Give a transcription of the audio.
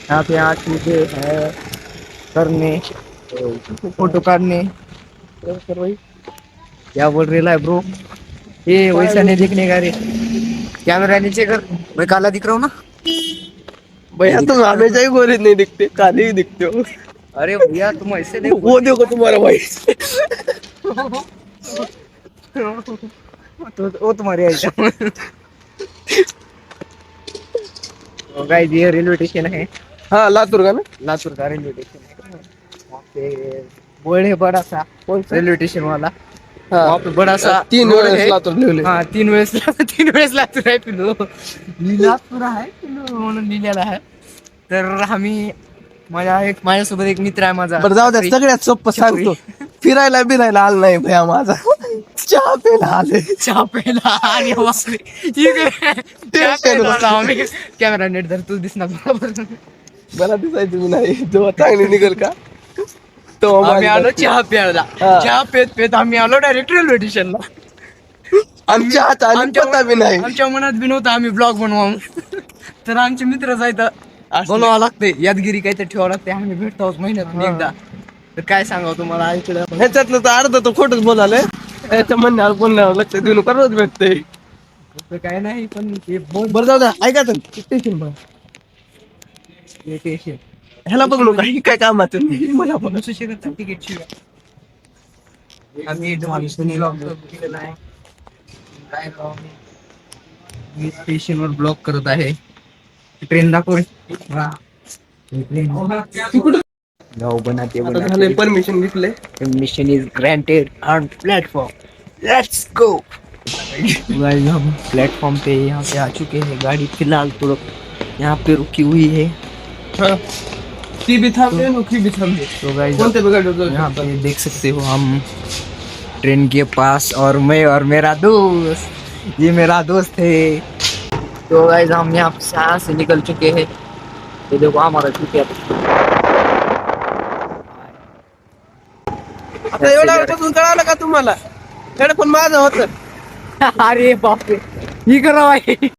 यहाँ पे यहाँ चीजें है करने, फोटो काटने। क्या बोल रहे है ब्रो? ये वैसा नहीं दिखने का रे, कैमरा नीचे कर। मैं काला दिख रहा हूँ ना भैया तुम हमेशा ही गोरे नहीं दिखते, काले ही दिखते हो। अरे भैया तुम ऐसे नहीं वो देखो तुम्हारा भाई। तो वो तुम्हारे आइटम। तो गाइस ये रेलवे स्टेशन है, हाँ लातूर का ना। लातूर का रेलवे स्टेशन है। वहाँ पे बोर्ड है बड़ा सा, रेलवे स्टेशन वाला। हाँ वहाँ पे बड़ा सा 3 रोड वेळेस है। लातूर लिहिले. हाँ 3 वेळेस, 3 वेळेस लातूर आहे पिलो, लातूर आहे पिलो म्हणून लिहिलेला आहे. तर आम्ही माझ्यासोबत एक मित्र आहे माझा. बरं जाऊ द्या, सगळ्यात सोपं छपरी. सांगतो. फिरायला बिरायला आला नाही भैया माझा, चहा प्यायला आले. चहा प्यायला आणि वासरे. इकडे चहा प्यायला आलो आम्ही. कॅमेरा नेट धर, तू दिसणार बरोबर. मला दिसायचं मी नाही, जेव्हा चांगली निघेल का तेव्हा आम्ही माझी आलो बातमी. चहा प्यायला. हा. चहा पेत आम्ही आलो डायरेक्ट रेल्वे स्टेशनला. आमच्या हाताने आमच्या पत्ता बी नाही. आमच्या मनात बी नव्हतं आम्ही ब्लॉग बनवा. तर आमचे मित्र जायचं बनवावं लागते, यादगिरी काहीतरी ठेवावं लागते. आम्ही भेटतो महिन्यातून एकदा. तर काय सांगावं तुम्हाला, ऐकलं ह्याच्यातलं तर अर्ध तर खोटच बोलाले. याच्या म्हणण्यावर बोलण्यावर लक्ष देऊन करत भेटते. काय नाही, पण ते बोल बरं जाऊ द्या, ऐका तर स्टेशन बघ. स्टेशन ह्याला बघ नका, ही काय कामाचं मला बघ. तिकीट आम्ही केलेला आहे. काय मी स्टेशनवर ब्लॉक करत आहे. ट्रेन दाखव. गाव बनाते आता झाले, परमिशन घेतले. Mission is granted on platform, let's go. Guys हम प्लेटफॉर्म पे यहाँ पे आ चुके हैं. गाड़ी फिलहाल तो यहाँ पे रुकी हुई है. हाँ ती भी थांबते नुकी भी थांबते. तो गाइस कोणते बघा यहाँ पे देख सकते हो हम ट्रेन के पास, और मैं और मेरा दोस्त, ये मेरा दोस्त है. तो गाइस हम यहाँ से निकल चुके हैं. ये देखो हमारा चुके आता एवढा वेळपासून कळालं का तुम्हाला? हेडफोन माझं होतं. अरे बापरे, ही करा